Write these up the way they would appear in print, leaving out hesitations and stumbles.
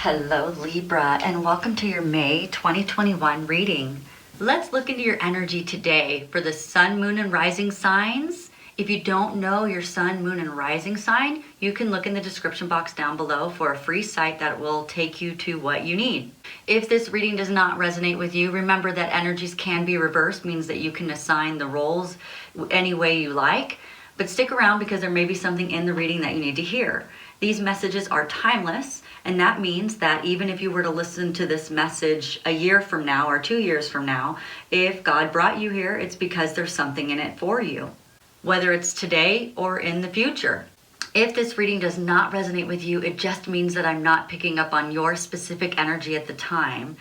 Hello Libra, and welcome to your May 2021 reading. Let's look into your energy today for the sun, moon, and rising signs. If you don't know your sun, moon, and rising sign, you can look in the description box down below for a free site that will take you to what you need. If this reading does not resonate with you, remember that energies can be reversed, means that you can assign the roles any way you like. But stick around because there may be something in the reading that you need to hear. These messages are timeless, and that means that even if you were to listen to this message a year from now or 2 years from now, if God brought you here, it's because there's something in it for you, whether it's today or in the future. If this reading does not resonate with you, it just means that I'm not picking up on your specific energy at the time.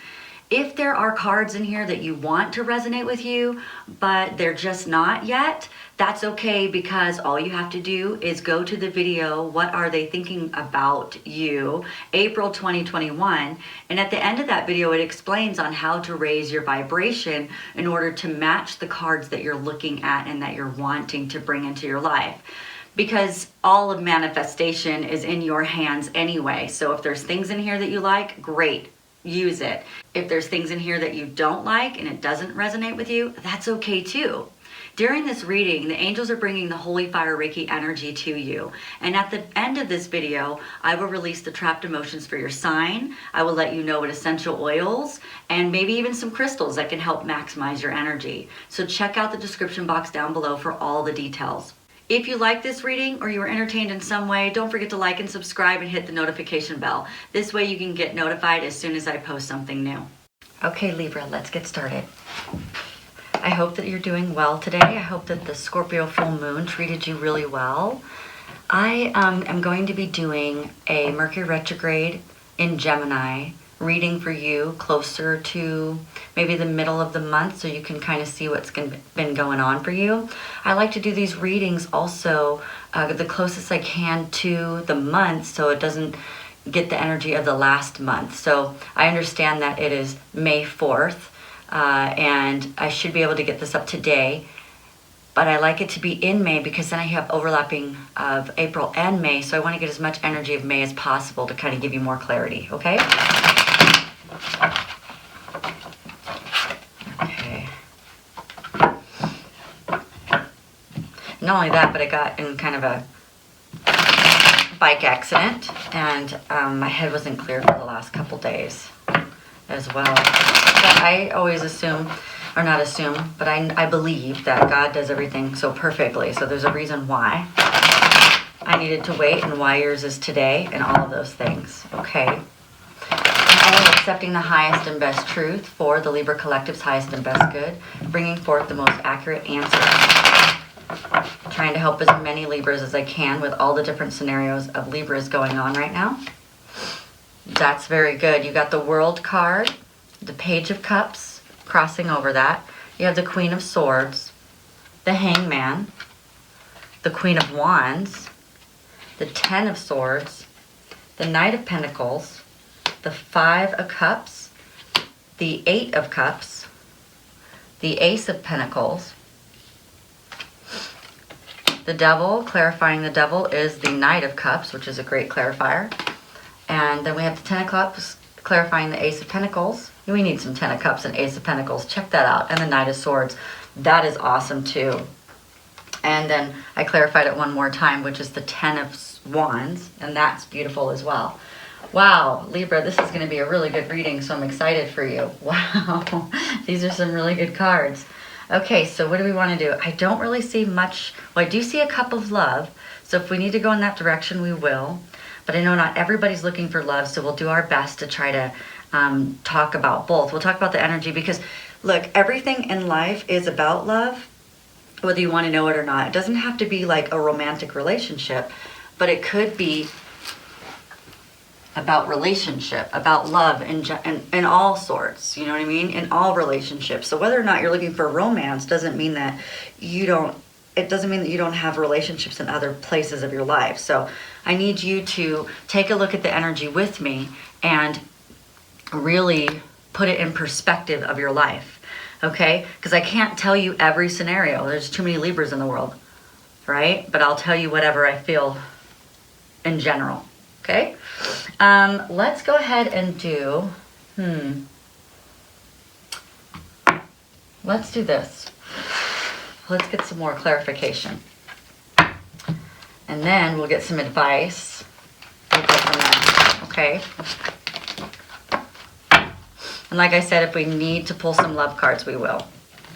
If there are cards in here that you want to resonate with you, but they're just not yet, that's okay, because all you have to do is go to the video, What Are They Thinking About You, April 2021, and at the end of that video, it explains on how to raise your vibration in order to match the cards that you're looking at and that you're wanting to bring into your life. Because all of manifestation is in your hands anyway, so if there's things in here that you like, great. Use it. If there's things in here that you don't like and it doesn't resonate with you, that's okay too. During this reading, the angels are bringing the Holy Fire Reiki energy to you. And at the end of this video, I will release the trapped emotions for your sign. I will let you know what essential oils and maybe even some crystals that can help maximize your energy. So check out the description box down below for all the details. If you like this reading or you were entertained in some way, don't forget to like and subscribe and hit the notification bell. This way you can get notified as soon as I post something new. Okay, Libra, let's get started. I hope that you're doing well today. I hope that the Scorpio full moon treated you really well. I am going to be doing a Mercury retrograde in Gemini reading for you closer to maybe the middle of the month, so you can kind of see what's been going on for you. I like to do these readings also the closest I can to the month, so it doesn't get the energy of the last month. So I understand that it is May 4th, and I should be able to get this up today, but I like it to be in May because then I have overlapping of April and May, so I want to get as much energy of May as possible to kind of give you more clarity, okay? Okay. Not only that, but I got in kind of a bike accident, and my head wasn't clear for the last couple days as well. But I always assume, or not assume, but I believe that God does everything so perfectly, so there's a reason why I needed to wait and why yours is today and all of those things, okay? I am accepting the highest and best truth for the Libra Collective's highest and best good, bringing forth the most accurate answers, trying to help as many Libras as I can with all the different scenarios of Libras going on right now. That's very good. You got the World card, the Page of Cups, crossing over that. You have the Queen of Swords, the Hangman, the Queen of Wands, the Ten of Swords, the Knight of Pentacles, the Five of Cups, the Eight of Cups, the Ace of Pentacles, the Devil. Clarifying the Devil is the Knight of Cups, which is a great clarifier. And then we have the Ten of Cups, clarifying the Ace of Pentacles. We need some Ten of Cups and Ace of Pentacles. Check that out. And the Knight of Swords. That is awesome too. And then I clarified it one more time, which is the Ten of Wands. And that's beautiful as well. Wow, Libra, this is going to be a really good reading, so I'm excited for you. Wow, these are some really good cards. Okay, so what do we want to do? I don't really see much. Well, I do see a cup of love, so if we need to go in that direction, we will. But I know not everybody's looking for love, so we'll do our best to try to talk about both. We'll talk about the energy because, look, everything in life is about love, whether you want to know it or not. It doesn't have to be like a romantic relationship, but it could be about relationship, about love in all sorts, you know what I mean? In all relationships. So whether or not you're looking for romance doesn't mean that you don't, it doesn't mean that you don't have relationships in other places of your life. So I need you to take a look at the energy with me and really put it in perspective of your life, okay? Because I can't tell you every scenario. There's too many Libras in the world, right? But I'll tell you whatever I feel in general. Okay, let's go ahead and do, let's do this. Let's get some more clarification. And then we'll get some advice. We'll go from there, okay? And like I said, if we need to pull some love cards, we will.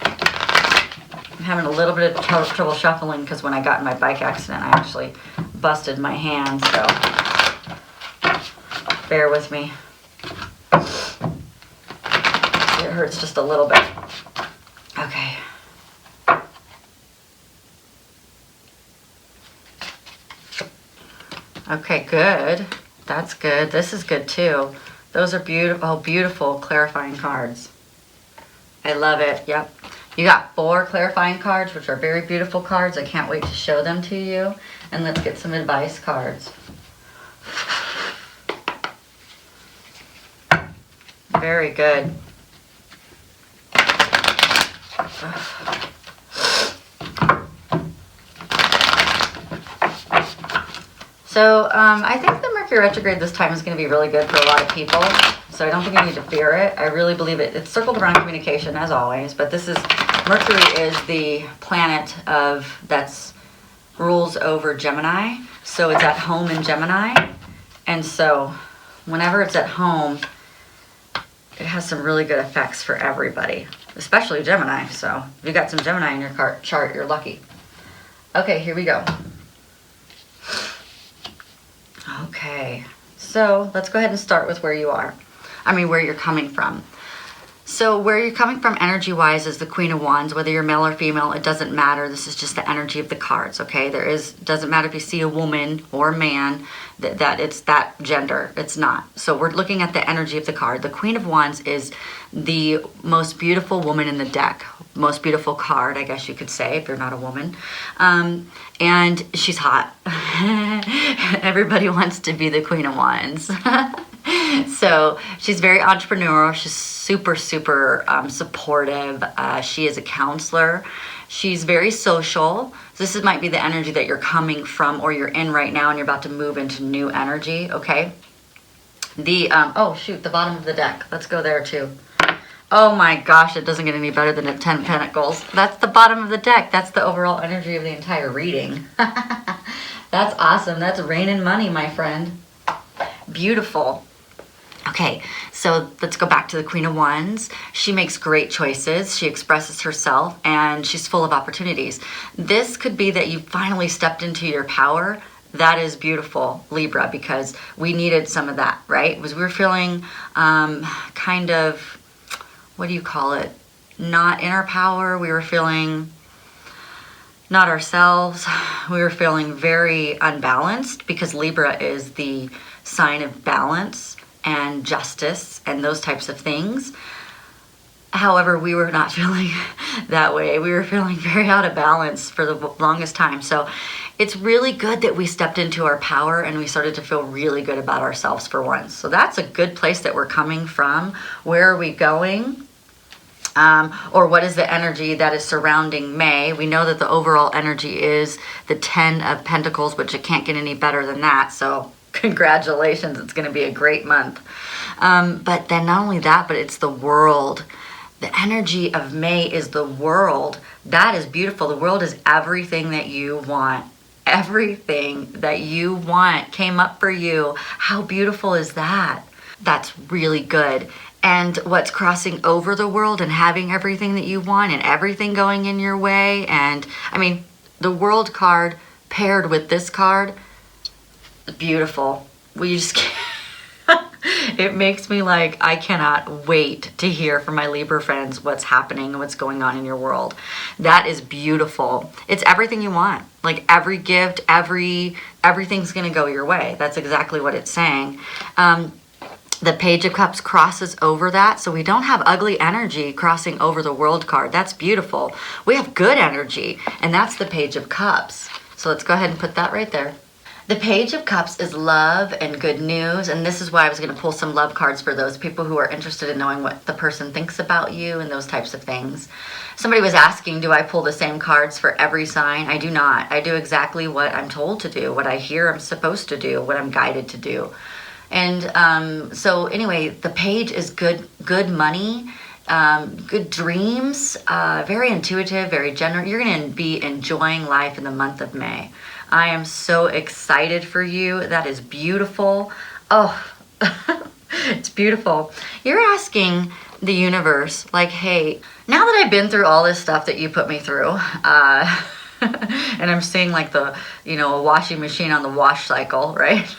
I'm having a little bit of trouble shuffling because when I got in my bike accident, I actually busted my hand, so bear with me. It hurts just a little bit. Okay. Okay, good. That's good. This is good too. Those are beautiful, beautiful clarifying cards. I love it. Yep. You got 4 clarifying cards, which are very beautiful cards. I can't wait to show them to you. And let's get some advice cards. Very good. So I think the Mercury retrograde this time is going to be really good for a lot of people. So I don't think you need to fear it. I really believe it. It's circled around communication as always, but this is, Mercury is the planet that's rules over Gemini. So it's at home in Gemini. And so whenever it's at home, it has some really good effects for everybody, especially Gemini. So if you got some Gemini in your chart, you're lucky. Okay, here we go. Okay, so let's go ahead and start with where you are. Where you're coming from. So where you're coming from energy-wise is the Queen of Wands. Whether you're male or female, it doesn't matter. This is just the energy of the cards, okay? Doesn't matter if you see a woman or a man, that it's that gender. It's not. So we're looking at the energy of the card. The Queen of Wands is the most beautiful woman in the deck. Most beautiful card, I guess you could say, if you're not a woman. And she's hot. Everybody wants to be the Queen of Wands. So she's very entrepreneurial. She's super, super supportive. She is a counselor. She's very social. This might be the energy that you're coming from or you're in right now and you're about to move into new energy, okay? The bottom of the deck. Let's go there too. Oh my gosh, it doesn't get any better than a 10 Pentacles. That's the bottom of the deck. That's the overall energy of the entire reading. That's awesome. That's rain and money, my friend. Beautiful. Okay, so let's go back to the Queen of Wands. She makes great choices. She expresses herself and she's full of opportunities. This could be that you finally stepped into your power. That is beautiful, Libra, because we needed some of that, right? Because we were feeling kind of, what do you call it? Not in our power. We were feeling not ourselves. We were feeling very unbalanced because Libra is the sign of balance and justice and those types of things. However, we were not feeling that way. We were feeling very out of balance for the longest time. So it's really good that we stepped into our power and we started to feel really good about ourselves for once. So that's a good place that we're coming from. Where are we going? Or what is the energy that is surrounding May? We know that the overall energy is the 10 of Pentacles, which it can't get any better than that. So congratulations, it's going to be a great month. But then not only that, but it's the world. The energy of May is the world. That is beautiful. The world is everything that you want. Everything that you want came up for you. How beautiful is that? That's really good. And what's crossing over the world and having everything that you want and everything going in your way. And the world card paired with this card, beautiful. We just can't. It makes me like, I cannot wait to hear from my Libra friends what's happening and what's going on in your world. That is beautiful. It's everything you want. Like every gift, everything's going to go your way. That's exactly what it's saying. The Page of Cups crosses over that. So we don't have ugly energy crossing over the World card. That's beautiful. We have good energy. And that's the Page of Cups. So let's go ahead and put that right there. The Page of Cups is love and good news, and this is why I was going to pull some love cards for those people who are interested in knowing what the person thinks about you and those types of things. Somebody was asking, do I pull the same cards for every sign? I do not. I do exactly what I'm told to do, what I hear I'm supposed to do, what I'm guided to do. And so anyway, the Page is good money, good dreams, very intuitive, very generous. You're going to be enjoying life in the month of May. I am so excited for you. That is beautiful. Oh, it's beautiful. You're asking the universe, like, hey, now that I've been through all this stuff that you put me through, and I'm seeing like the, a washing machine on the wash cycle, right?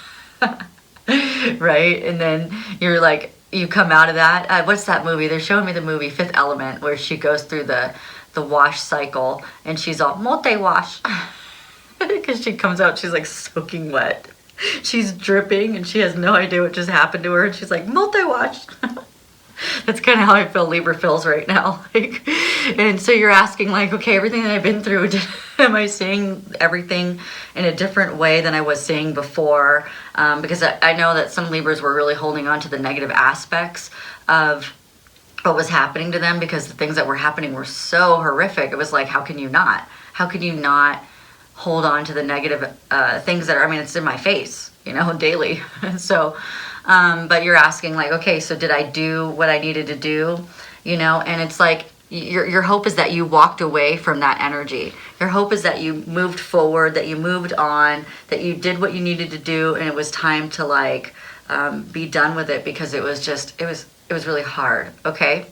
Right? And then you're like, you come out of that. What's that movie? They're showing me the movie Fifth Element, where she goes through the wash cycle and she's all multi-wash. Because she comes out, she's like soaking wet. She's dripping and she has no idea what just happened to her. And she's like, multi-wash. That's kind of how I feel Libra feels right now. And so you're asking like, okay, everything that I've been through, am I seeing everything in a different way than I was seeing before? Because I know that some Libras were really holding on to the negative aspects of what was happening to them, because the things that were happening were so horrific. It was like, how can you not? How can you not hold on to the negative things that are, it's in my face, daily. So, but you're asking like, okay, so did I do what I needed to do? And it's like, your hope is that you walked away from that energy. Your hope is that you moved forward, that you moved on, that you did what you needed to do. And it was time to like, be done with it, because it was really hard. Okay.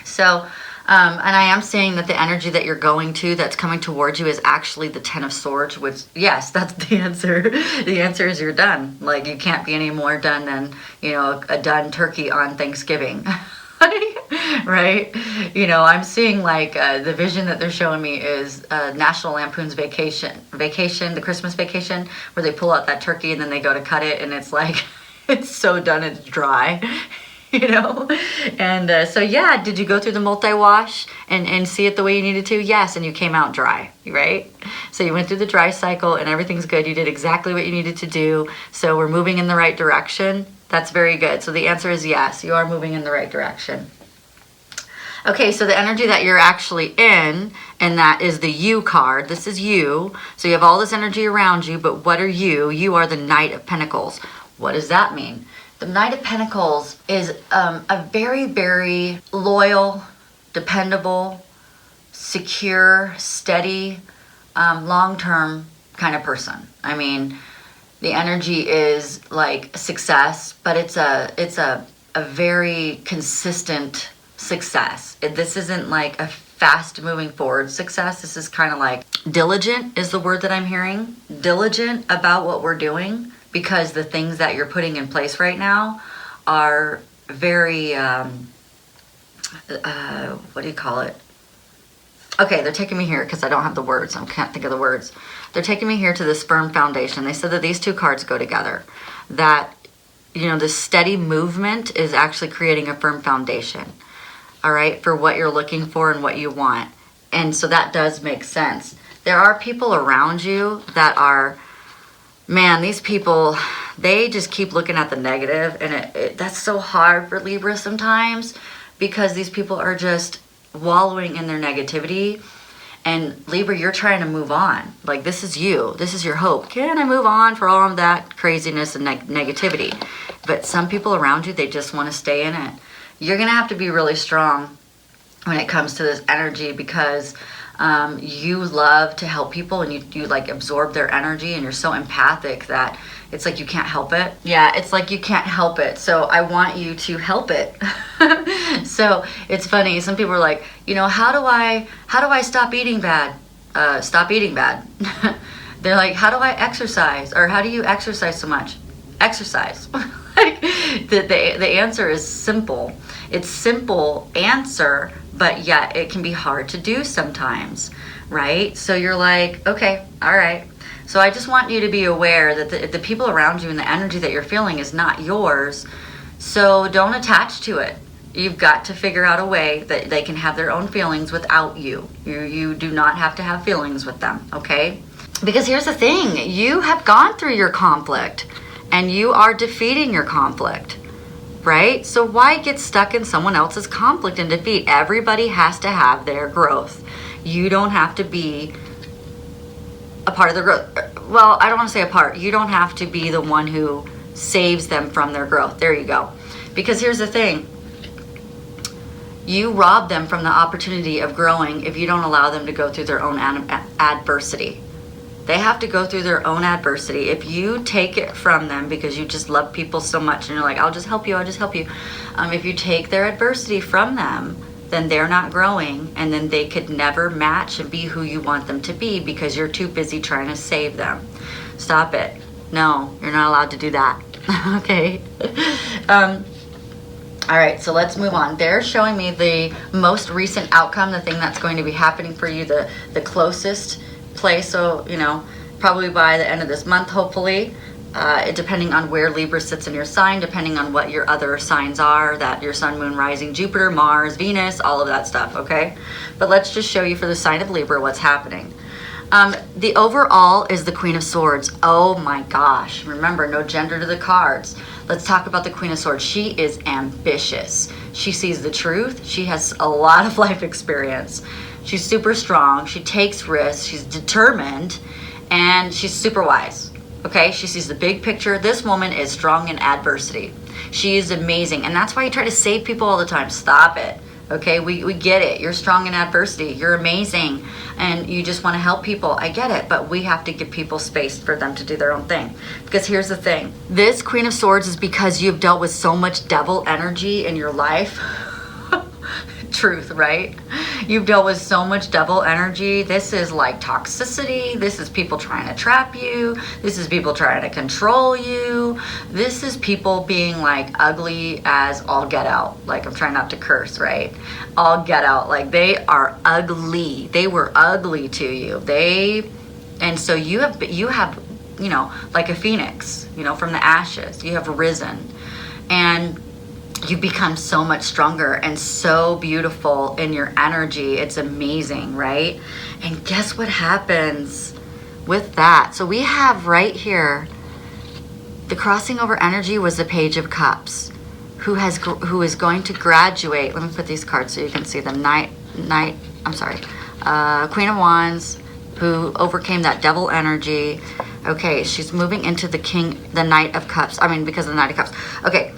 So, and I am saying that the energy that you're going to, that's coming towards you, is actually the Ten of Swords, which, yes, that's the answer. The answer is you're done. Like, you can't be any more done than, a done turkey on Thanksgiving. Right? I'm seeing like the vision that they're showing me is National Lampoon's Vacation, the Christmas Vacation, where they pull out that turkey and then they go to cut it, and it's like, it's so done, it's dry. And so yeah, did you go through the multi-wash and see it the way you needed to? Yes. And you came out dry, right? So you went through the dry cycle and everything's good. You did exactly what you needed to do. So we're moving in the right direction. That's very good. So the answer is yes, you are moving in the right direction. Okay, so the energy that you're actually in, and that is the you card. This is you. So you have all this energy around you, but what are you? You are the Knight of Pentacles. What does that mean? The Knight of Pentacles is a very, very loyal, dependable, secure, steady, long-term kind of person. The energy is like success, but it's a very consistent success. This isn't like a fast moving forward success. This is kind of like diligent is the word that I'm hearing. Diligent about what we're doing. Because the things that you're putting in place right now are very, what do you call it? Okay, they're taking me here because I don't have the words. I can't think of the words. They're taking me here to this firm foundation. They said that these two cards go together. That, this steady movement is actually creating a firm foundation. All right, for what you're looking for and what you want. And so that does make sense. There are people around you that are... Man, these people, they just keep looking at the negative, and that's so hard for Libra sometimes, because these people are just wallowing in their negativity. And Libra, you're trying to move on. Like, this is you. This is your hope. Can I move on for all of that craziness and negativity? But some people around you, they just want to stay in it. You're going to have to be really strong when it comes to this energy, because... you love to help people, and you like absorb their energy, and you're so empathic that it's like you can't help it. Yeah, it's like you can't help it. So I want you to help it. So it's funny. Some people are like, how do I stop eating bad? Stop eating bad. They're like, how do I exercise? Or how do you exercise so much? Exercise. Like the answer is simple. It's simple answer, but yet it can be hard to do sometimes, right? So you're like, okay, all right. So I just want you to be aware that the people around you and the energy that you're feeling is not yours. So don't attach to it. You've got to figure out a way that they can have their own feelings without you. You do not have to have feelings with them, okay? Because here's the thing, you have gone through your conflict and you are defeating your conflict, right? So why get stuck in someone else's conflict and defeat? Everybody has to have their growth. You don't have to be a part of the growth. Well, I don't want to say a part. You don't have to be the one who saves them from their growth. There you go. Because here's the thing. You rob them from the opportunity of growing if you don't allow them to go through their own adversity. They have to go through their own adversity. If you take it from them because you just love people so much and you're like, I'll just help you, I'll just help you. If you take their adversity from them, then they're not growing, and then they could never match and be who you want them to be because you're too busy trying to save them. Stop it. No, you're not allowed to do that. Okay. All right, so let's move on. They're showing me the most recent outcome, the thing that's going to be happening for you, the closest place. So, you know, probably by the end of this month, hopefully. Depending on where Libra sits in your sign, depending on what your other signs are, that your sun, moon, rising, Jupiter, Mars, Venus, all of that stuff, okay? But let's just show you for the sign of Libra what's happening. The overall is the Queen of Swords. Oh my gosh. Remember, no gender to the cards. Let's talk about the Queen of Swords. She is ambitious. She sees the truth. She has a lot of life experience. She's super strong. She takes risks. She's determined. And she's super wise. Okay, she sees the big picture. This woman is strong in adversity. She is amazing. And that's why you try to save people all the time. Stop it. Okay, we get it. You're strong in adversity. You're amazing. And you just want to help people. I get it. But we have to give people space for them to do their own thing. Because here's the thing. This Queen of Swords is because you've dealt with so much devil energy in your life. Truth, right? You've dealt with so much devil energy. This is like toxicity. This is people trying to trap you. This is people trying to control you. This is people being like ugly as all get out. Like, I'm trying not to curse, right? All get out. Like, they are ugly. They were ugly to you. And so you have, you know, like a phoenix, you know, from the ashes. You have risen. And you become so much stronger and so beautiful in your energy. It's amazing, right? And guess what happens with that? So we have right here, the crossing over energy was the Page of Cups, who is going to graduate. Let me put these cards so you can see them. Queen of Wands, who overcame that devil energy. Okay, she's moving into the Knight of Cups. Because of the Knight of Cups. Okay.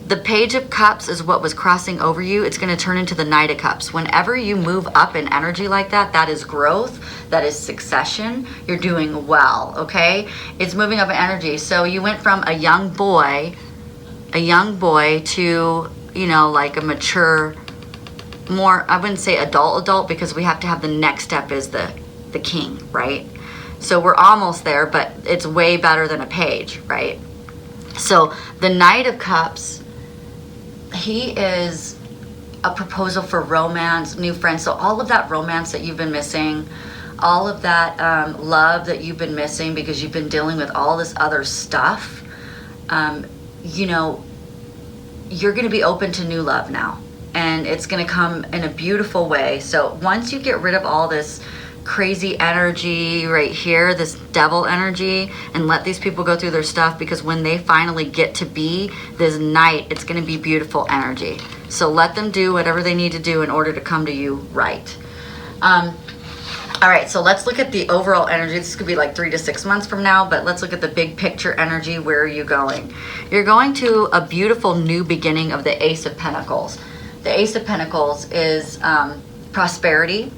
The Page of Cups is what was crossing over you. It's going to turn into the Knight of Cups. Whenever you move up in energy like that, that is growth. That is succession. You're doing well, okay? It's moving up in energy. So you went from a young boy to, you know, like a mature, more, I wouldn't say adult, because we have to have the next step is the king, right? So we're almost there, but it's way better than a page, right? So the Knight of Cups, he is a proposal for romance, new friends. So all of that romance that you've been missing, all of that love that you've been missing because you've been dealing with all this other stuff, you know, you're going to be open to new love now. And it's going to come in a beautiful way. So once you get rid of all this crazy energy right here, this devil energy, and let these people go through their stuff, because when they finally get to be this knight, it's going to be beautiful energy. So let them do whatever they need to do in order to come to you right. All right, so let's look at the overall energy. This could be like 3 to 6 months from now, but let's look at the big picture energy. Where are you going? You're going to a beautiful new beginning of the Ace of Pentacles. The Ace of Pentacles is prosperity,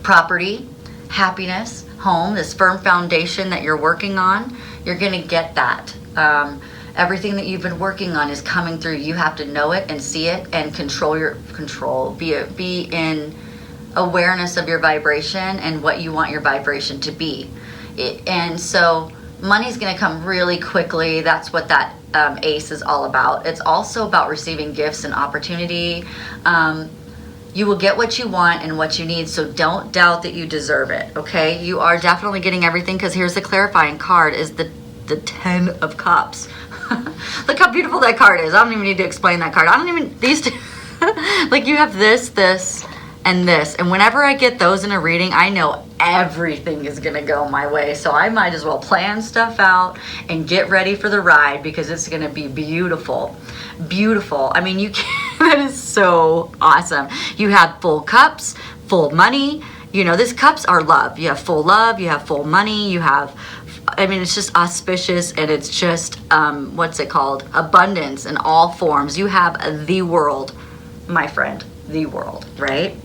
property, happiness, home, this firm foundation that you're working on. You're going to get that. Everything that you've been working on is coming through. You have to know it and see it and be in awareness of your vibration and what you want your vibration to be. And so money's going to come really quickly. That's what that ace is all about. It's also about receiving gifts and opportunity. You will get what you want and what you need, so don't doubt that you deserve it, okay? You are definitely getting everything, because here's the clarifying card, is the 10 of Cups. Look how beautiful that card is. I don't even need to explain that card. These two, like you have this, and this. And whenever I get those in a reading, I know everything is going to go my way. So I might as well plan stuff out and get ready for the ride, because it's going to be beautiful. Beautiful. I mean, you can, that is so awesome. You have full cups, full money. You know, these cups are love. You have full love, you have full money, you have, I mean, it's just auspicious, and it's just, what's it called? Abundance in all forms. You have the world, my friend, the world, right?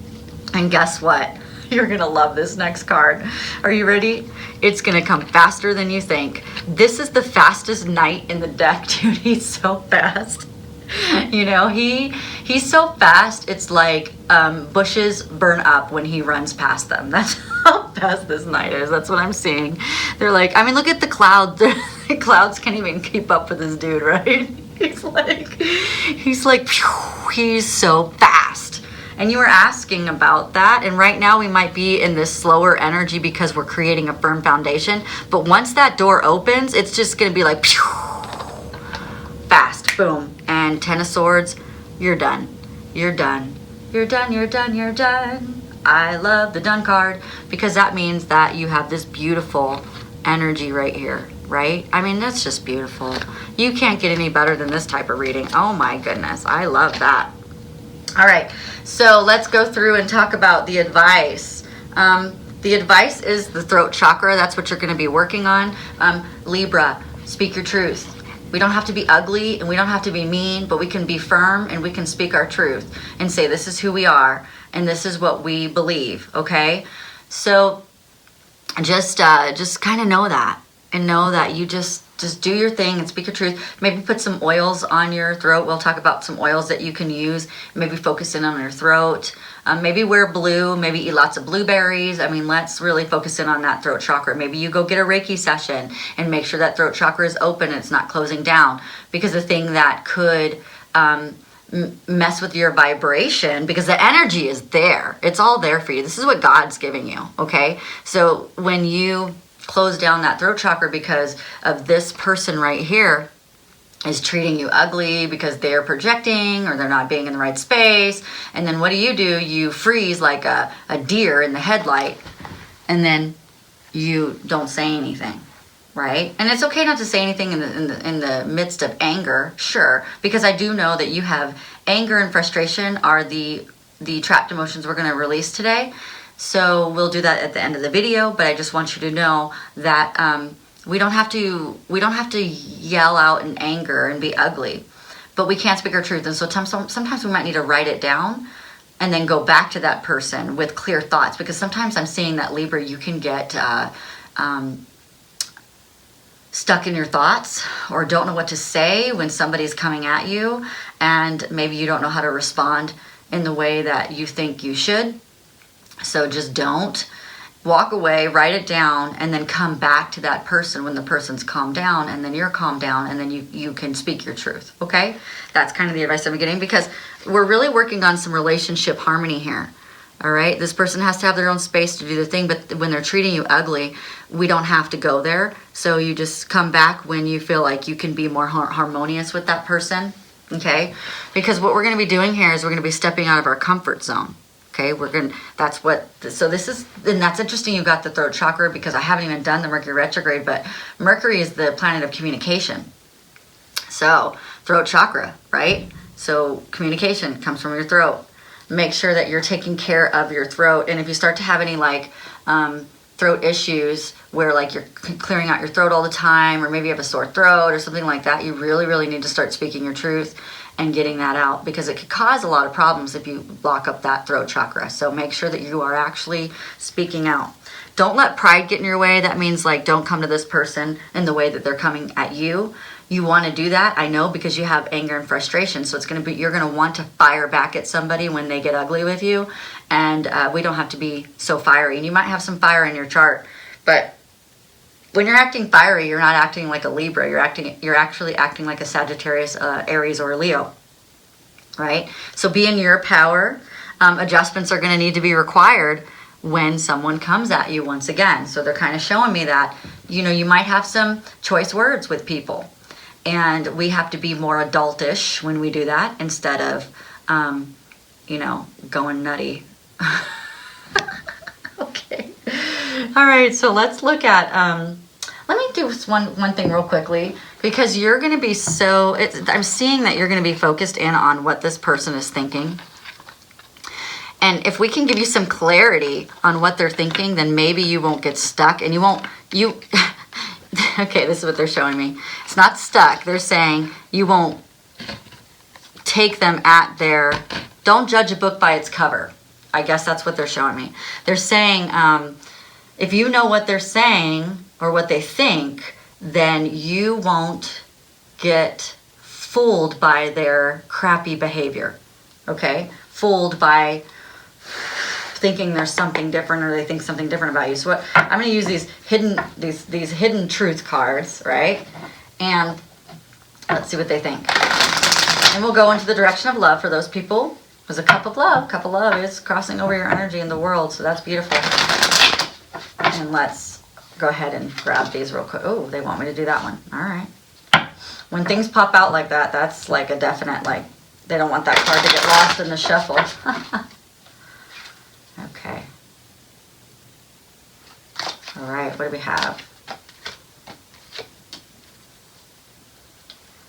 And guess what? You're going to love this next card. Are you ready? It's going to come faster than you think. This is the fastest knight in the deck, dude. He's so fast. You know, he's so fast, it's like bushes burn up when he runs past them. That's how fast this knight is. That's what I'm seeing. They're like, I mean, look at the clouds. The clouds can't even keep up with this dude, right? He's like, phew, he's so fast. And you were asking about that, and right now we might be in this slower energy because we're creating a firm foundation. But once that door opens, it's just going to be like, phew, fast, boom. And Ten of Swords, you're done. You're done. You're done, you're done, you're done. I love the done card, because that means that you have this beautiful energy right here, right? I mean, that's just beautiful. You can't get any better than this type of reading. Oh my goodness, I love that. All right, so let's go through and talk about the advice. The advice is the throat chakra. That's what you're going to be working on. Libra, speak your truth. We don't have to be ugly, and we don't have to be mean, but we can be firm, and we can speak our truth and say, this is who we are, and this is what we believe, okay? So just kind of know that, and know that you just do your thing and speak your truth. Maybe put some oils on your throat. We'll talk about some oils that you can use. Maybe focus in on your throat. Maybe wear blue. Maybe eat lots of blueberries. I mean, let's really focus in on that throat chakra. Maybe you go get a Reiki session and make sure that throat chakra is open and it's not closing down. Because the thing that could mess with your vibration, because the energy is there. It's all there for you. This is what God's giving you, okay? So when you close down that throat chakra because of this person right here is treating you ugly because they're projecting or they're not being in the right space, and then what do? You freeze like a deer in the headlight, and then you don't say anything, right? And it's okay not to say anything in the midst of anger, sure, because I do know that you have anger and frustration are the trapped emotions we're going to release today. So we'll do that at the end of the video, but I just want you to know that we don't have to yell out in anger and be ugly, but we can't speak our truth. And so sometimes we might need to write it down and then go back to that person with clear thoughts, because sometimes I'm seeing that, Libra, you can get stuck in your thoughts or don't know what to say when somebody's coming at you, and maybe you don't know how to respond in the way that you think you should. So just don't. Walk away, write it down, and then come back to that person when the person's calmed down, and then you're calmed down, and then you can speak your truth, okay? That's kind of the advice I'm getting, because we're really working on some relationship harmony here, all right? This person has to have their own space to do their thing, but when they're treating you ugly, we don't have to go there. So you just come back when you feel like you can be more harmonious with that person, okay? Because what we're going to be doing here is we're going to be stepping out of our comfort zone. Okay, so this is, and that's interesting you got the throat chakra, because I haven't even done the Mercury retrograde, but Mercury is the planet of communication. So throat chakra, right? So communication comes from your throat. Make sure that you're taking care of your throat. And if you start to have any like throat issues where like you're clearing out your throat all the time, or maybe you have a sore throat or something like that, you really, really need to start speaking your truth and getting that out, because it could cause a lot of problems if you block up that throat chakra. So make sure that you are actually speaking out. Don't let pride get in your way. That means like don't come to this person in the way that they're coming at you. You want to do that, I know, because you have anger and frustration. So you're going to want to fire back at somebody when they get ugly with you. And we don't have to be so fiery. And you might have some fire in your chart, but when you're acting fiery, you're not acting like a Libra. You're actually acting like a Sagittarius, Aries, or a Leo, right? So be in your power. Adjustments are going to need to be required when someone comes at you once again. So they're kind of showing me that, you might have some choice words with people, and we have to be more adultish when we do that instead of, going nutty Okay. All right, so let's look at, let me do one thing real quickly, because you're going to be so, I'm seeing that you're going to be focused in on what this person is thinking. And if we can give you some clarity on what they're thinking, then maybe you won't get stuck and okay, this is what they're showing me. It's not stuck. They're saying you won't take them at their, don't judge a book by its cover. I guess that's what they're showing me. They're saying, if you know what they're saying or what they think, then you won't get fooled by their crappy behavior. Okay? Fooled by thinking there's something different, or they think something different about you. So what, I'm going to use these hidden truth cards, right? And let's see what they think. And we'll go into the direction of love for those people. There's a cup of love. Cup of love is crossing over your energy in the world, so that's beautiful. And let's go ahead and grab these real quick. Oh, they want me to do that one. All right. When things pop out like that, that's like a definite, like, they don't want that card to get lost in the shuffle. Okay. All right, what do we have?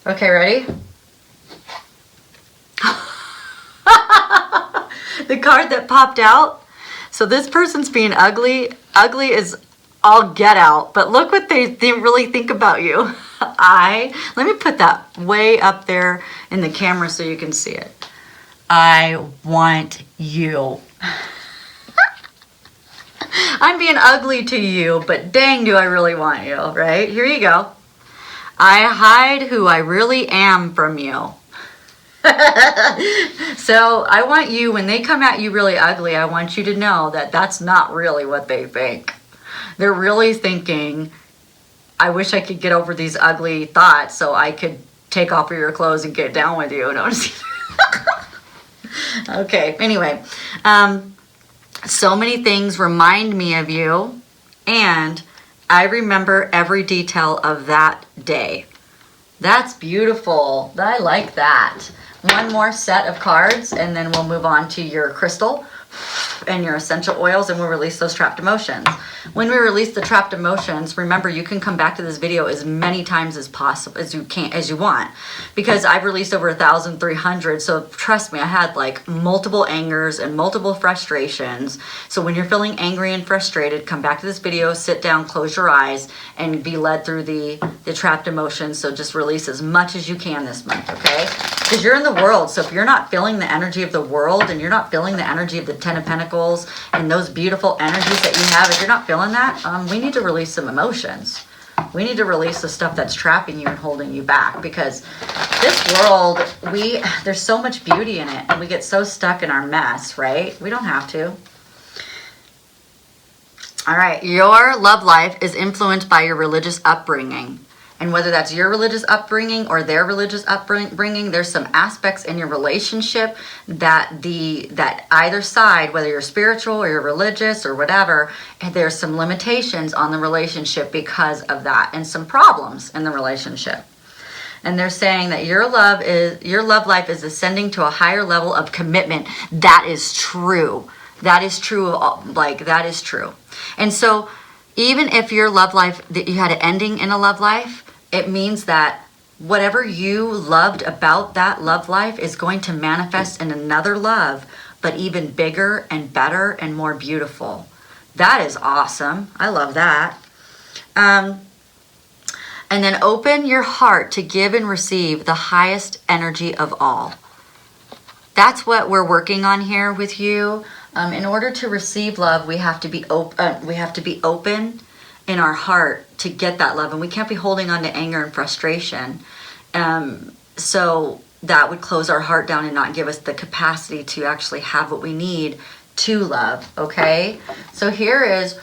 Okay, ready? The card that popped out. So this person's being ugly. Ugly is all get out, but look what they really think about you. Let me put that way up there in the camera so you can see it. I want you. I'm being ugly to you, but dang, do I really want you, right? Here you go. I hide who I really am from you. So I want you, when they come at you really ugly, I want you to know that that's not really what they think. They're really thinking, I wish I could get over these ugly thoughts so I could take off your clothes and get down with you. No, okay, anyway. So many things remind me of you, and I remember every detail of that day. That's beautiful. I like that. One more set of cards, and then we'll move on to your crystal and your essential oils, and we'll release those trapped emotions. When we release the trapped emotions, remember, you can come back to this video as many times as possible, as you want, because I've released over 1,300. So trust me, I had like multiple angers and multiple frustrations. So when you're feeling angry and frustrated, come back to this video, sit down, close your eyes, and be led through the trapped emotions. So just release as much as you can this month, okay? Because you're in the world. So if you're not feeling the energy of the world, and you're not feeling the energy of the Ten of Pentacles and those beautiful energies that you have, if you're not feeling that, we need to release some emotions. We need to release the stuff that's trapping you and holding you back, because this world, there's so much beauty in it, and we get so stuck in our mess, right? We don't have to. All right, your love life is influenced by your religious upbringing. And whether that's your religious upbringing or their religious upbringing, there's some aspects in your relationship that either side, whether you're spiritual or you're religious or whatever, there's some limitations on the relationship because of that, and some problems in the relationship. And they're saying that your love life is ascending to a higher level of commitment. That is true. That is true. Like, that is true. And so even if your love life, that you had an ending in a love life, it means that whatever you loved about that love life is going to manifest in another love, but even bigger and better and more beautiful. That is awesome. I love that. And then open your heart to give and receive the highest energy of all. That's what we're working on here with you. In order to receive love, we have to be open in our heart to get that love, and we can't be holding on to anger and frustration. So that would close our heart down and not give us the capacity to actually have what we need to love. Okay, so here is,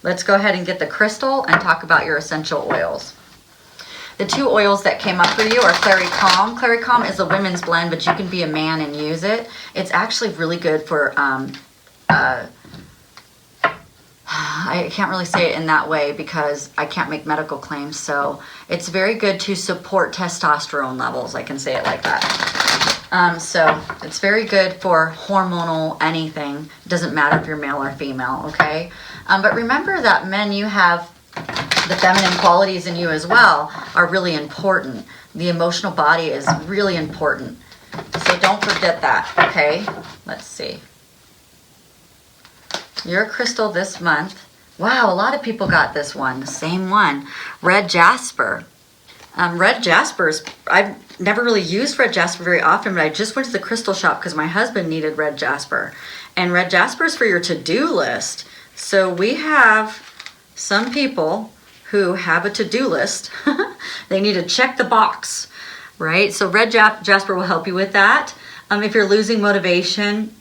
let's go ahead and get the crystal and talk about your essential oils. The two oils that came up for you are Clary Calm. Clary Calm is a women's blend, but you can be a man and use it. It's actually really good for I can't really say it in that way because I can't make medical claims. So it's very good to support testosterone levels. I can say it like that. So it's very good for hormonal anything. It doesn't matter if you're male or female, okay? But remember that men, you have the feminine qualities in you as well are really important. The emotional body is really important. So don't forget that, okay? Let's see. Your crystal this month. Wow, a lot of people got this one, the same one. Red Jasper. Red Jaspers, I've never really used Red Jasper very often, but I just went to the crystal shop because my husband needed Red Jasper. And Red Jasper is for your to-do list. So we have some people who have a to-do list. They need to check the box, right? So Red Jasper will help you with that. If you're losing motivation,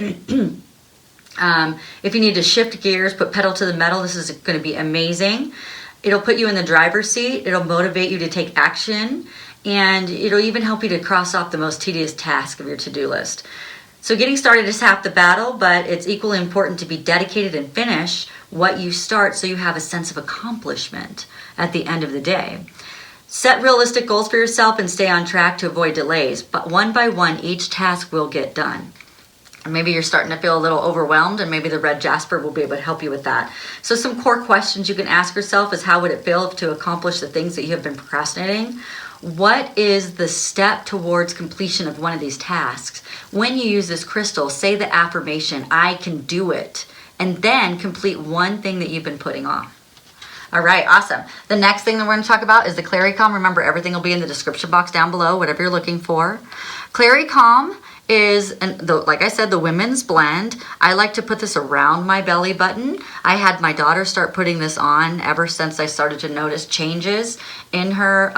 if you need to shift gears, put pedal to the metal, this is going to be amazing. It'll put you in the driver's seat. It'll motivate you to take action. And it'll even help you to cross off the most tedious task of your to-do list. So getting started is half the battle, but it's equally important to be dedicated and finish what you start so you have a sense of accomplishment at the end of the day. Set realistic goals for yourself and stay on track to avoid delays. But one by one, each task will get done. Maybe you're starting to feel a little overwhelmed, and maybe the Red Jasper will be able to help you with that. So some core questions you can ask yourself is, how would it feel to accomplish the things that you have been procrastinating? What is the step towards completion of one of these tasks? When you use this crystal, say the affirmation, I can do it, and then complete one thing that you've been putting off. All right, awesome. The next thing that we're going to talk about is the Claricalm. Remember, everything will be in the description box down below, whatever you're looking for. Claricalm is, like I said, the women's blend. I like to put this around my belly button. I had my daughter start putting this on ever since I started to notice changes in her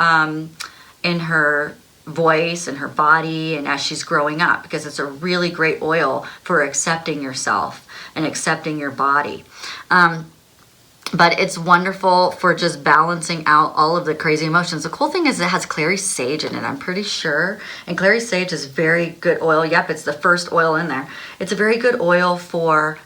voice and her body, and as she's growing up, because it's a really great oil for accepting yourself and accepting your body. But it's wonderful for just balancing out all of the crazy emotions. The cool thing is it has clary sage in it, I'm pretty sure. And clary sage is very good oil. Yep, it's the first oil in there. It's a very good oil for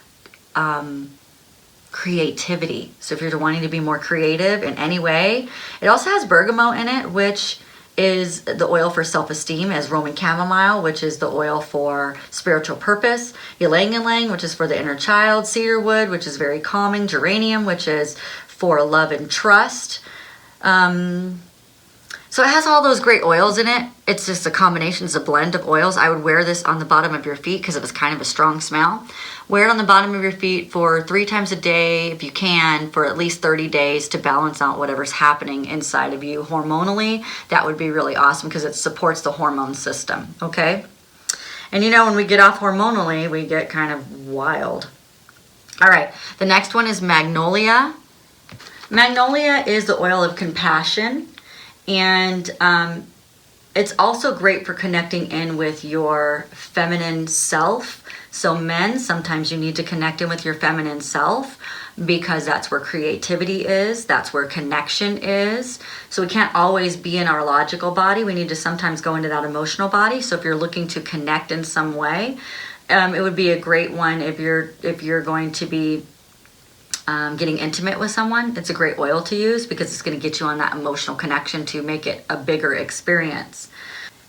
creativity. So if you're wanting to be more creative in any way. It also has bergamot in it, which is the oil for self-esteem, as Roman chamomile, which is the oil for spiritual purpose, ylang-ylang, which is for the inner child, cedarwood, which is very calming, geranium, which is for love and trust. So it has all those great oils in it. It's just a combination, it's a blend of oils. I would wear this on the bottom of your feet because it was kind of a strong smell. Wear it on the bottom of your feet for 3 times a day, if you can, for at least 30 days to balance out whatever's happening inside of you hormonally. That would be really awesome because it supports the hormone system, okay? And you know, when we get off hormonally, we get kind of wild. All right, the next one is Magnolia. Magnolia is the oil of compassion. And it's also great for connecting in with your feminine self. So men, sometimes you need to connect in with your feminine self because that's where creativity is. That's where connection is. So we can't always be in our logical body. We need to sometimes go into that emotional body. So if you're looking to connect in some way, it would be a great one if you're going to be getting intimate with someone. It's a great oil to use because it's going to get you on that emotional connection to make it a bigger experience.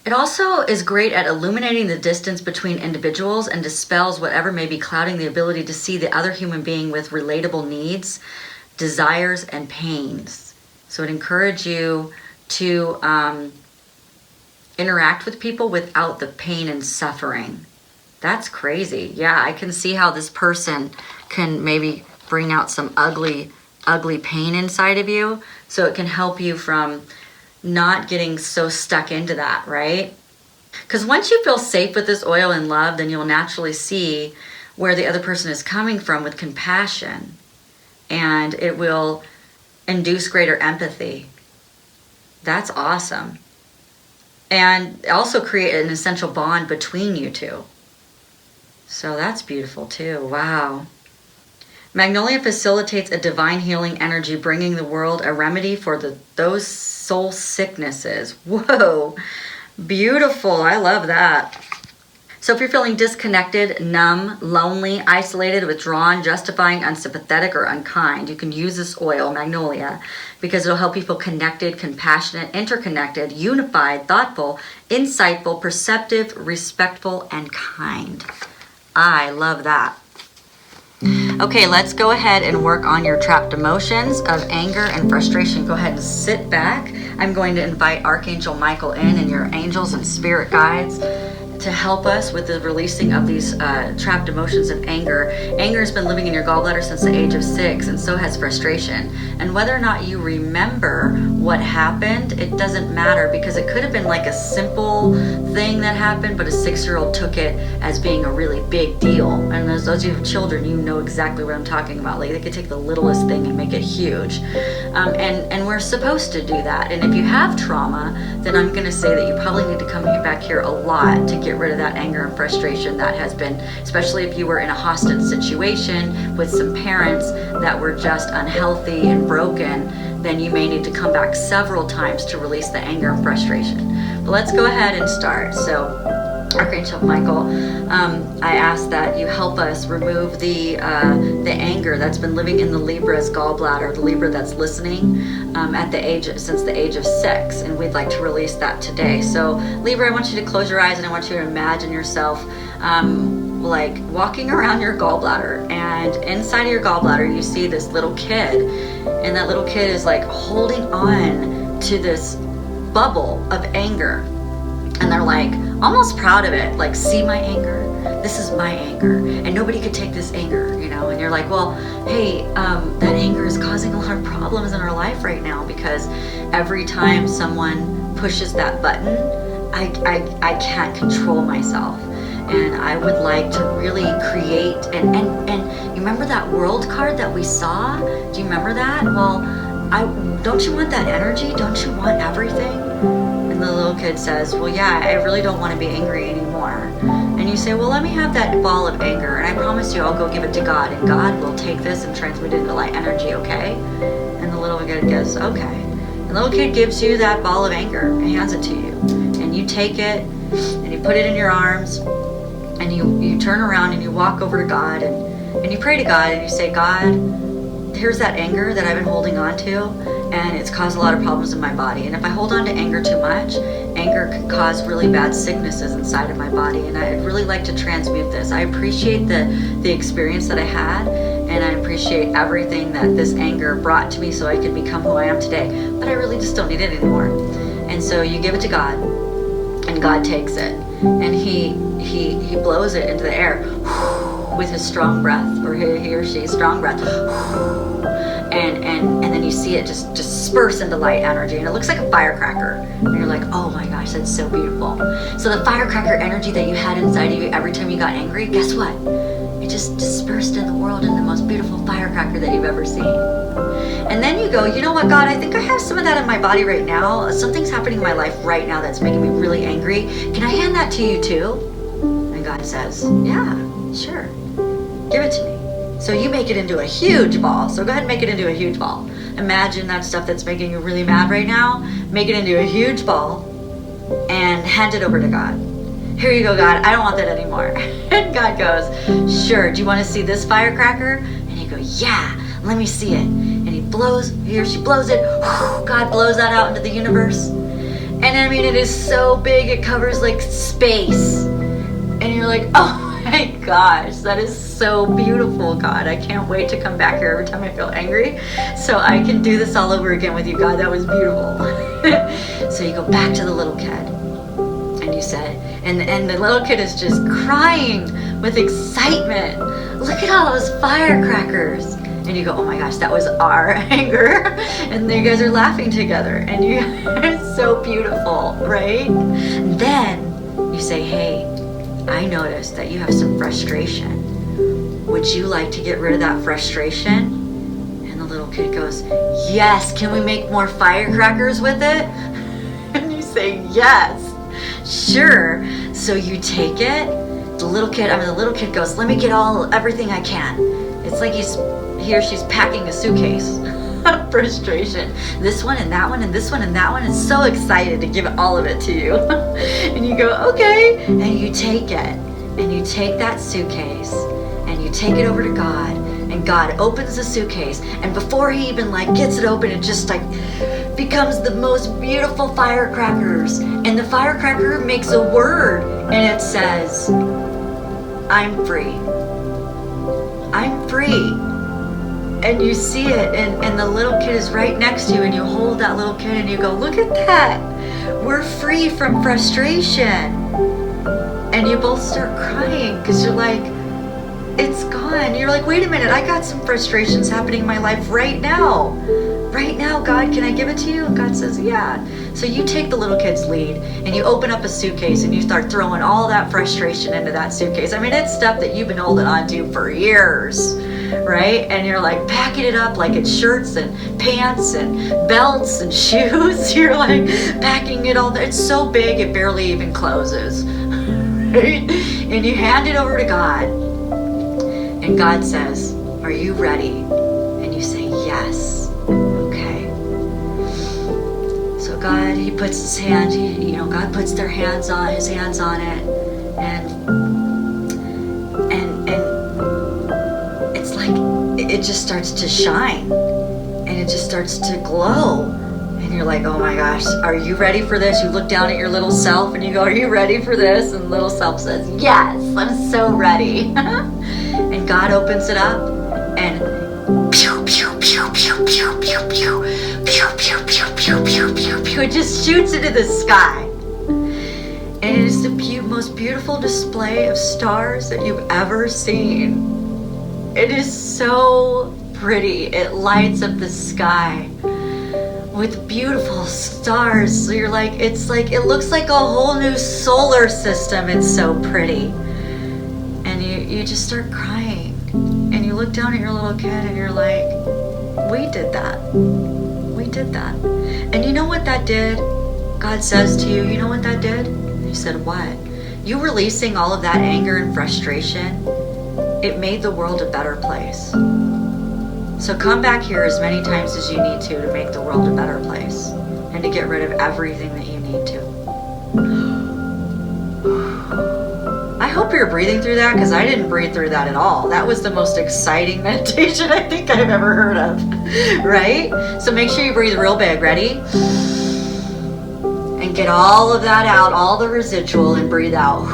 It also is great at illuminating the distance between individuals and dispels whatever may be clouding the ability to see the other human being with relatable needs, desires, and pains. So it encourages you to interact with people without the pain and suffering. That's crazy. Yeah, I can see how this person can maybe bring out some ugly pain inside of you. So it can help you from not getting so stuck into that, right? Because once you feel safe with this oil and love, then you'll naturally see where the other person is coming from with compassion. And it will induce greater empathy. That's awesome. And also create an essential bond between you two. So that's beautiful too. Wow. Magnolia facilitates a divine healing energy, bringing the world a remedy for those soul sicknesses. Whoa, beautiful. I love that. So if you're feeling disconnected, numb, lonely, isolated, withdrawn, justifying, unsympathetic, or unkind, you can use this oil, Magnolia, because it'll help you feel connected, compassionate, interconnected, unified, thoughtful, insightful, perceptive, respectful, and kind. I love that. Okay, let's go ahead and work on your trapped emotions of anger and frustration. Go ahead and sit back. I'm going to invite Archangel Michael in and your angels and spirit guides to help us with the releasing of these trapped emotions of anger. Anger has been living in your gallbladder since the age of 6, and so has frustration. And whether or not you remember what happened, it doesn't matter, because it could have been like a simple thing that happened, but a 6-year-old took it as being a really big deal. And as those of you with children, you know exactly what I'm talking about. Like, they could take the littlest thing and make it huge. And we're supposed to do that. And if you have trauma, then I'm going to say that you probably need to come back here a lot to get rid of that anger and frustration that has been, especially if you were in a hostage situation with some parents that were just unhealthy and broken, then you may need to come back several times to release the anger and frustration. But let's go ahead and start. So Archangel Michael, I ask that you help us remove the anger that's been living in the Libra's gallbladder, the Libra that's listening since the age of 6, and we'd like to release that today. So Libra, I want you to close your eyes and I want you to imagine yourself like walking around your gallbladder, and inside of your gallbladder you see this little kid, and that little kid is like holding on to this bubble of anger, and they're like almost proud of it, like, see my anger, this is my anger, and nobody could take this anger, you know. And you're like, well, hey, that anger is causing a lot of problems in our life right now, because every time someone pushes that button, I can't control myself, and I would like to really create and you remember that world card that we saw? Do you remember that? Well, don't you want that energy? Don't you want everything? And the little kid says, well, yeah, I really don't want to be angry anymore. And you say, well, let me have that ball of anger, and I promise you I'll go give it to God, and God will take this and transmute it into light energy, okay? And the little kid goes, okay. And the little kid gives you that ball of anger and hands it to you. And you take it and you put it in your arms, and you turn around and you walk over to God, and you pray to God, and you say, God, here's that anger that I've been holding on to, and it's caused a lot of problems in my body. And if I hold on to anger too much, anger can cause really bad sicknesses inside of my body, and I'd really like to transmute this. I appreciate the experience that I had, and I appreciate everything that this anger brought to me so I can become who I am today, but I really just don't need it anymore. And so you give it to God, and God takes it, and he blows it into the air with his strong breath, or he or she strong breath, and then you see it just disperse into light energy, and it looks like a firecracker, and you're like, oh my gosh, that's so beautiful. So the firecracker energy that you had inside of you every time you got angry, guess what? It just dispersed in the world in the most beautiful firecracker that you've ever seen. And then you go, you know what, God, I think I have some of that in my body right now. Something's happening in my life right now that's making me really angry. Can I hand that to you too? And God says, yeah, sure, give it to me. So you make it into a huge ball. So go ahead and make it into a huge ball. Imagine that stuff that's making you really mad right now. Make it into a huge ball and hand it over to God. Here you go, God, I don't want that anymore. And God goes, sure, do you want to see this firecracker? And you go, yeah, let me see it. And he or she blows it. God blows that out into the universe. And I mean, it is so big, it covers like space. And you're like, oh my gosh, that is so beautiful, God. I can't wait to come back here every time I feel angry, so I can do this all over again with you, God. That was beautiful. So you go back to the little kid, and you say, and the little kid is just crying with excitement. Look at all those firecrackers. And you go, oh my gosh, that was our anger. And you guys are laughing together, and it's so beautiful, right? Then you say, hey, I noticed that you have some frustration. Would you like to get rid of that frustration? And the little kid goes, yes, can we make more firecrackers with it? And you say, yes, sure. So you take it. The little kid goes, let me get everything I can. It's like he or she's packing a suitcase. Frustration. This one and that one and this one and that one is so excited to give all of it to you. And you go, okay, and you take it and you take that suitcase and you take it over to God, and God opens the suitcase, and before he even like gets it open, it just like becomes the most beautiful firecrackers, and the firecracker makes a word, and it says, I'm free. I'm free. And you see it, and the little kid is right next to you, and you hold that little kid and you go, look at that. We're free from frustration. And you both start crying because you're like, it's gone. You're like, wait a minute, I got some frustrations happening in my life right now. Right now, God, can I give it to you? And God says, yeah. So you take the little kid's lead and you open up a suitcase and you start throwing all that frustration into that suitcase. I mean, it's stuff that you've been holding on to for years, right? And you're like packing it up like it's shirts and pants and belts and shoes. You're like packing it all there. It's so big, it barely even closes. Right? And you hand it over to God, and God says, are you ready? And you say, yes. Okay. So God, he puts his hand, God puts his hands on it, and it's like it just starts to shine, and it just starts to glow. And you're like, oh my gosh, are you ready for this? You look down at your little self and you go, are you ready for this? And little self says, yes, I'm so ready. And God opens it up, and pew, pew, pew, pew, pew, pew, pew, pew, pew, pew, pew, pew, pew, pew. It just shoots into the sky. And it is the most beautiful display of stars that you've ever seen. It is so pretty. It lights up the sky with beautiful stars. So you're like, it looks like a whole new solar system. It's so pretty. And you just start crying. And you look down at your little kid and you're like, we did that. We did that. And you know what that did? God says to you, you know what that did? And you said, what? You releasing all of that anger and frustration, it made the world a better place. So come back here as many times as you need to make the world a better place, and to get rid of everything that you need to. I hope you're breathing through that, because I didn't breathe through that at all. That was the most exciting meditation I think I've ever heard of, right? So make sure you breathe real big. Ready? And get all of that out, all the residual, and breathe out.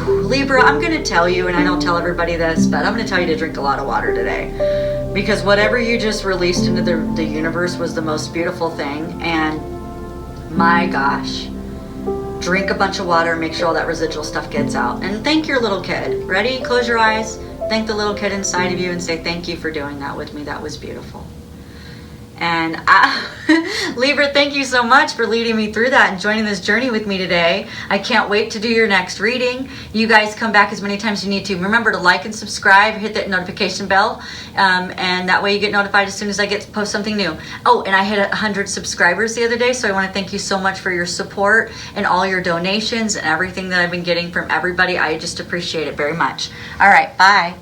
Libra, I'm going to tell you, and I don't tell everybody this, but I'm going to tell you to drink a lot of water today. Because whatever you just released into the universe was the most beautiful thing. And my gosh, drink a bunch of water, make sure all that residual stuff gets out. And thank your little kid. Ready? Close your eyes. Thank the little kid inside of you and say, thank you for doing that with me. That was beautiful. And Libra, thank you so much for leading me through that and joining this journey with me today. I can't wait to do your next reading. You guys come back as many times as you need to. Remember to like and subscribe, hit that notification bell, and that way you get notified as soon as I get to post something new. Oh, and I hit 100 subscribers the other day, so I want to thank you so much for your support and all your donations and everything that I've been getting from everybody. I just appreciate it very much. All right, bye.